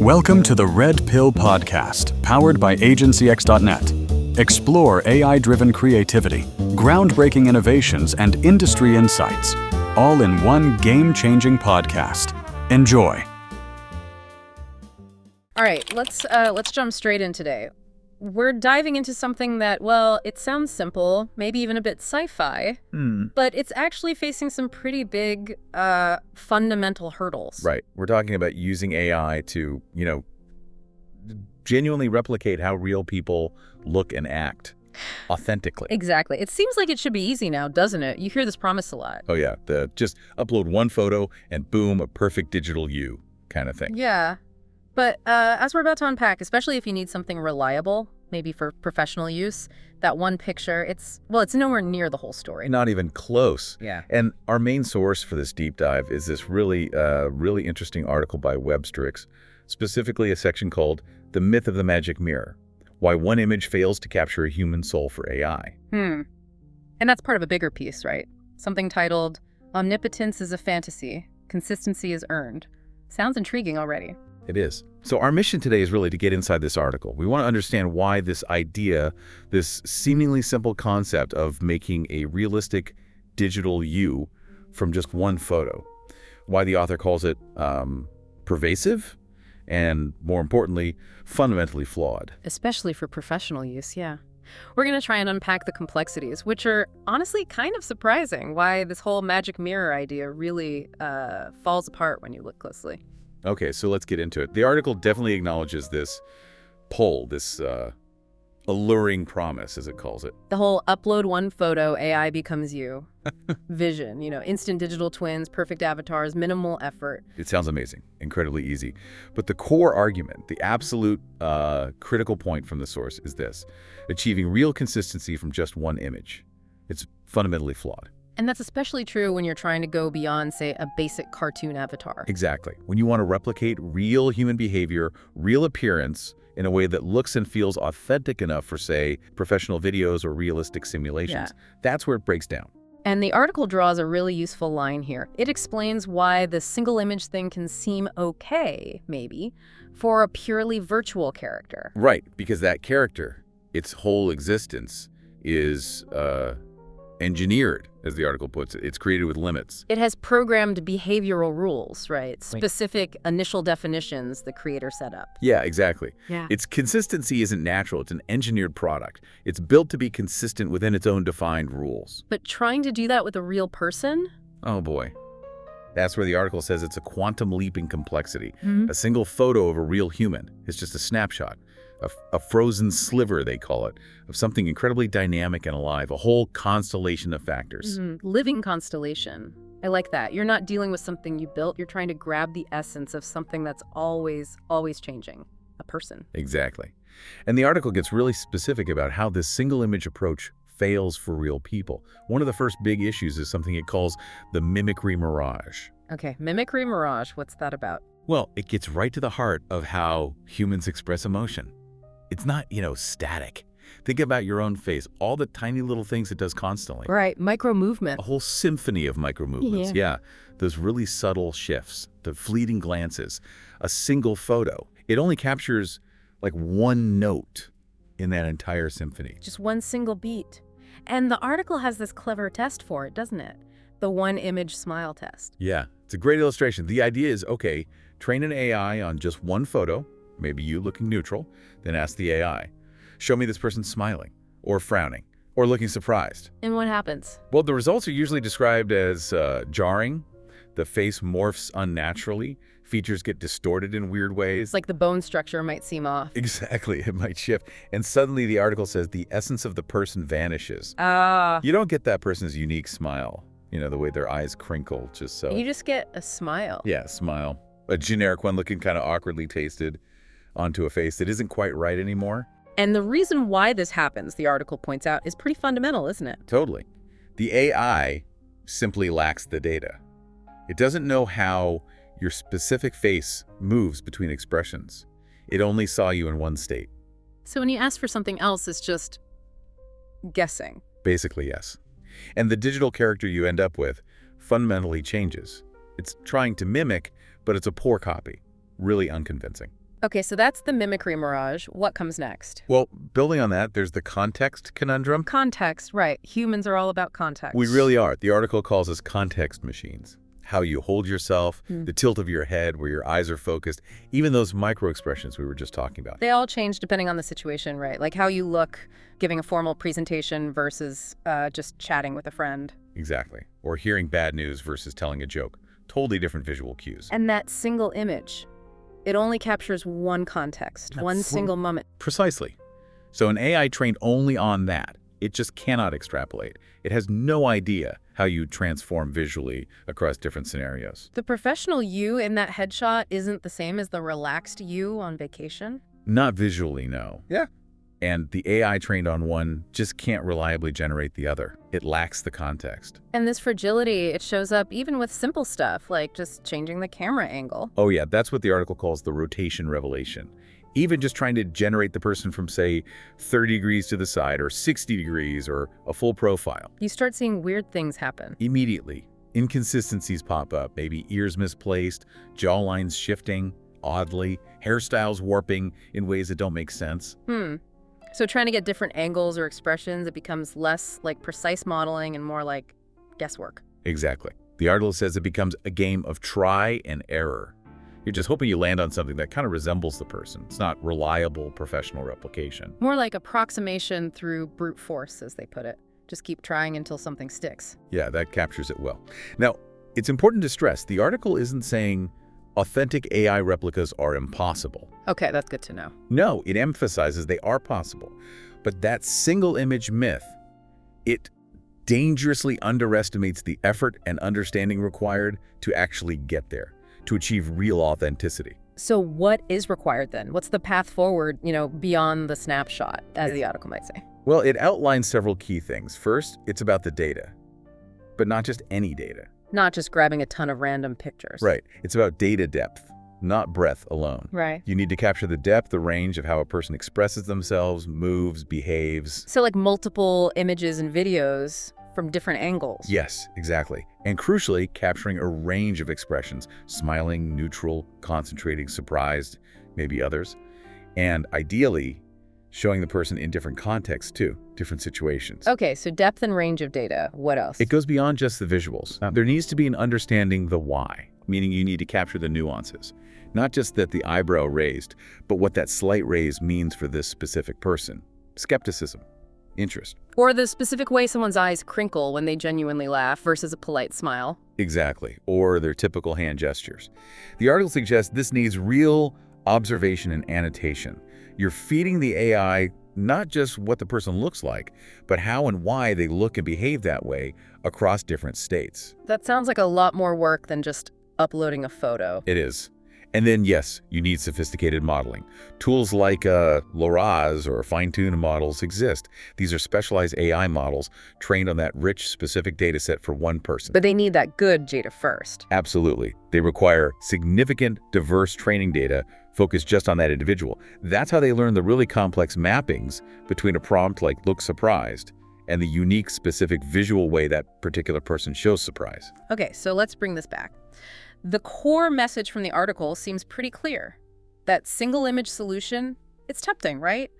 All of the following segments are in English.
Welcome to the Red Pill Podcast, powered by AgencyX.net. Explore AI-driven creativity, groundbreaking innovations, and industry insights, all in one game-changing podcast. Enjoy. All right, let's jump straight in today. We're diving into something that, well, it sounds simple, maybe even a bit sci-fi, but it's actually facing some pretty big fundamental hurdles. Right. We're talking about using AI to, genuinely replicate how real people look and act authentically. Exactly. It seems like it should be easy now, doesn't it? You hear this promise a lot. Oh, yeah. Just upload one photo and boom, a perfect digital you kind of thing. Yeah. But as we're about to unpack, especially if you need something reliable, maybe for professional use, that one picture, it's nowhere near the whole story. Not even close. Yeah. And our main source for this deep dive is this really interesting article by Webstrix, specifically a section called The Myth of the Magic Mirror, Why One Image Fails to Capture a Human Soul for AI. And that's part of a bigger piece, right? Something titled, Omnipotence is a Fantasy, Consistency is Earned. Sounds intriguing already. It is. So our mission today is really to get inside this article. We want to understand why this idea, this seemingly simple concept of making a realistic digital you from just one photo, why the author calls it pervasive and, more importantly, fundamentally flawed. Especially for professional use, yeah. We're going to try and unpack the complexities, which are honestly kind of surprising, why this whole magic mirror idea really falls apart when you look closely. Okay, so let's get into it. The article definitely acknowledges this pull, this alluring promise, as it calls it. The whole upload one photo, AI becomes you vision, instant digital twins, perfect avatars, minimal effort. It sounds amazing, incredibly easy. But the core argument, the absolute critical point from the source is this: achieving real consistency from just one image. It's fundamentally flawed. And that's especially true when you're trying to go beyond, say, a basic cartoon avatar. Exactly. When you want to replicate real human behavior, real appearance, in a way that looks and feels authentic enough for, say, professional videos or realistic simulations. Yeah. That's where it breaks down. And the article draws a really useful line here. It explains why the single image thing can seem okay, maybe, for a purely virtual character. Right, because that character, its whole existence, is engineered, as the article puts it. It's created with limits. It has programmed behavioral rules, right? Specific initial definitions the creator set up. Yeah, exactly. Yeah. Its consistency isn't natural. It's an engineered product. It's built to be consistent within its own defined rules. But trying to do that with a real person? Oh, boy. That's where the article says it's a quantum leap in complexity. Mm-hmm. A single photo of a real human is just a snapshot. A frozen sliver, they call it, of something incredibly dynamic and alive, a whole constellation of factors. Mm-hmm. Living constellation. I like that. You're not dealing with something you built. You're trying to grab the essence of something that's always changing. A person. Exactly. And the article gets really specific about how this single image approach fails for real people. One of the first big issues is something it calls the mimicry mirage. Okay, mimicry mirage. What's that about? Well, it gets right to the heart of how humans express emotion. It's not, static. Think about your own face, all the tiny little things it does constantly. Right, micro movement. A whole symphony of micro movements. Yeah, those really subtle shifts, the fleeting glances, a single photo. It only captures like one note in that entire symphony. Just one single beat. And the article has this clever test for it, doesn't it? The one image smile test. Yeah, it's a great illustration. The idea is, okay, train an AI on just one photo, maybe you looking neutral, then ask the AI, show me this person smiling, or frowning, or looking surprised. And what happens? Well, the results are usually described as jarring. The face morphs unnaturally. Features get distorted in weird ways. It's like the bone structure might seem off. Exactly, it might shift. And suddenly the article says the essence of the person vanishes. Ah. You don't get that person's unique smile, the way their eyes crinkle, just so. You just get a smile. Yeah, smile. A generic one looking kind of awkwardly tasted onto a face that isn't quite right anymore. And the reason why this happens, the article points out, is pretty fundamental, isn't it? Totally. The AI simply lacks the data. It doesn't know how your specific face moves between expressions. It only saw you in one state. So when you ask for something else, it's just guessing. Basically, yes. And the digital character you end up with fundamentally changes. It's trying to mimic, but it's a poor copy. Really unconvincing. Okay, so that's the mimicry mirage. What comes next? Well, building on that, there's the context conundrum. Context, right. Humans are all about context. We really are. The article calls us context machines. How you hold yourself, the tilt of your head, where your eyes are focused, even those micro expressions we were just talking about. They all change depending on the situation, right? Like how you look giving a formal presentation versus just chatting with a friend. Exactly. Or hearing bad news versus telling a joke. Totally different visual cues. And that single image, it only captures one context, one single moment. Precisely. So an AI trained only on that, it just cannot extrapolate. It has no idea how you transform visually across different scenarios. The professional you in that headshot isn't the same as the relaxed you on vacation? Not visually, no. Yeah. And the AI trained on one just can't reliably generate the other. It lacks the context. And this fragility, it shows up even with simple stuff, like just changing the camera angle. Oh yeah, that's what the article calls the rotation revelation. Even just trying to generate the person from, say, 30 degrees to the side or 60 degrees or a full profile. You start seeing weird things happen. Immediately, inconsistencies pop up, maybe ears misplaced, jawlines shifting, oddly, hairstyles warping in ways that don't make sense. So trying to get different angles or expressions, it becomes less like precise modeling and more like guesswork. Exactly. The article says it becomes a game of try and error. You're just hoping you land on something that kind of resembles the person. It's not reliable professional replication. More like approximation through brute force, as they put it. Just keep trying until something sticks. Yeah, that captures it well. Now, it's important to stress, the article isn't saying authentic AI replicas are impossible. Okay, that's good to know. No, it emphasizes they are possible. But that single image myth, it dangerously underestimates the effort and understanding required to actually get there, to achieve real authenticity. So what is required then? What's the path forward, beyond the snapshot, as the article might say? Well, it outlines several key things. First, it's about the data, but not just any data. Not just grabbing a ton of random pictures. Right. It's about data depth, not breadth alone. Right. You need to capture the depth, the range of how a person expresses themselves, moves, behaves. So like multiple images and videos from different angles. Yes, exactly. And crucially, capturing a range of expressions, smiling, neutral, concentrating, surprised, maybe others. And ideally, showing the person in different contexts too, different situations. Okay, so depth and range of data. What else? It goes beyond just the visuals. There needs to be an understanding the why, meaning you need to capture the nuances. Not just that the eyebrow raised, but what that slight raise means for this specific person. Skepticism, interest. Or the specific way someone's eyes crinkle when they genuinely laugh versus a polite smile. Exactly, or their typical hand gestures. The article suggests this needs real observation and annotation. You're feeding the AI not just what the person looks like, but how and why they look and behave that way across different states. That sounds like a lot more work than just uploading a photo. It is. And then, yes, you need sophisticated modeling. Tools like LoRa's or fine-tuned models exist. These are specialized AI models trained on that rich, specific data set for one person. But they need that good data first. Absolutely. They require significant, diverse training data focused just on that individual. That's how they learn the really complex mappings between a prompt like "look surprised" and the unique, specific visual way that particular person shows surprise. Okay, so let's bring this back. The core message from the article seems pretty clear. That single image solution, it's tempting, right?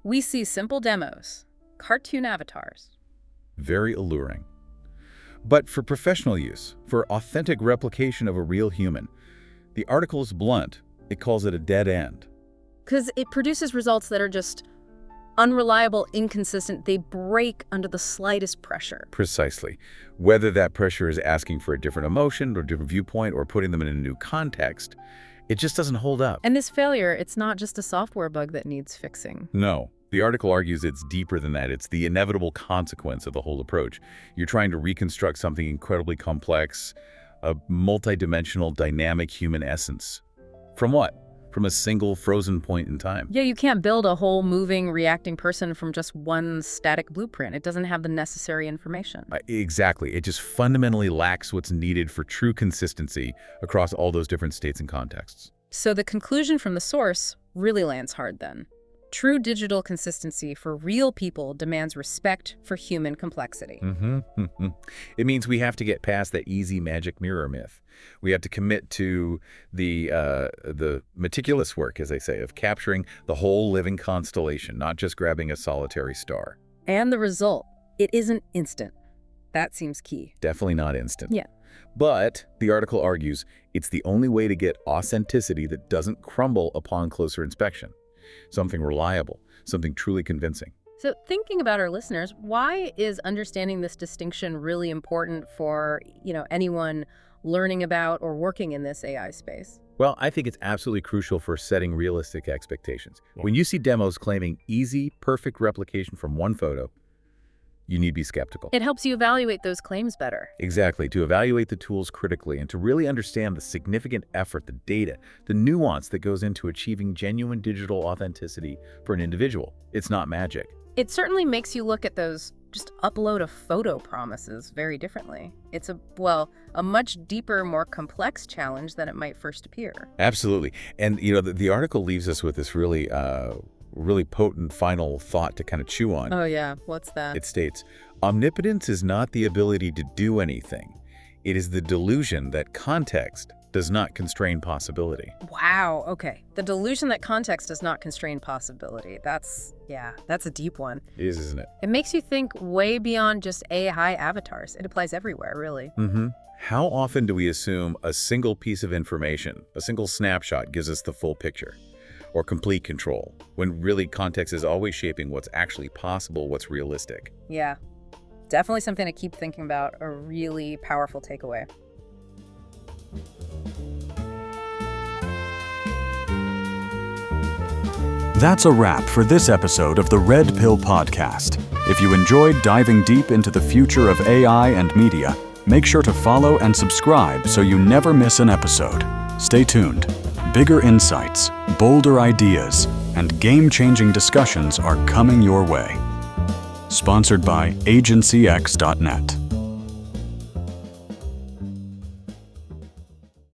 We see simple demos, cartoon avatars. Very alluring. But for professional use, for authentic replication of a real human, the article is blunt. It calls it a dead end. Because it produces results that are just unreliable, inconsistent. They break under the slightest pressure. Precisely. Whether that pressure is asking for a different emotion or different viewpoint or putting them in a new context, it just doesn't hold up. And this failure, it's not just a software bug that needs fixing. No. The article argues it's deeper than that. It's the inevitable consequence of the whole approach. You're trying to reconstruct something incredibly complex, a multidimensional, dynamic human essence. From what? From a single frozen point in time. Yeah, you can't build a whole moving, reacting person from just one static blueprint. It doesn't have the necessary information. Exactly. It just fundamentally lacks what's needed for true consistency across all those different states and contexts. So the conclusion from the source really lands hard then. True digital consistency for real people demands respect for human complexity. It means we have to get past that easy magic mirror myth. We have to commit to the meticulous work, as they say, of capturing the whole living constellation, not just grabbing a solitary star. And the result, it isn't instant. That seems key. Definitely not instant. Yeah. But the article argues it's the only way to get authenticity that doesn't crumble upon closer inspection. Something reliable, something truly convincing. So thinking about our listeners, why is understanding this distinction really important for, anyone learning about or working in this AI space? Well, I think it's absolutely crucial for setting realistic expectations. When you see demos claiming easy, perfect replication from one photo, you need to be skeptical. It helps you evaluate those claims better. Exactly, to evaluate the tools critically and to really understand the significant effort, the data, the nuance that goes into achieving genuine digital authenticity for an individual. It's not magic. It certainly makes you look at those just upload a photo promises very differently. It's a much deeper, more complex challenge than it might first appear. Absolutely. And, the article leaves us with this really potent final thought to kind of chew on. Oh yeah, what's that? It states, omnipotence is not the ability to do anything. It is the delusion that context does not constrain possibility. Wow, okay. The delusion that context does not constrain possibility. That's a deep one. It is, isn't it? It makes you think way beyond just AI avatars. It applies everywhere, really. How often do we assume a single piece of information, a single snapshot gives us the full picture? Or complete control, when really context is always shaping what's actually possible, what's realistic. Yeah, definitely something to keep thinking about, a really powerful takeaway. That's a wrap for this episode of the Red Pill Podcast. If you enjoyed diving deep into the future of AI and media, make sure to follow and subscribe so you never miss an episode. Stay tuned. Bigger insights, bolder ideas, and game-changing discussions are coming your way. Sponsored by agencyx.net.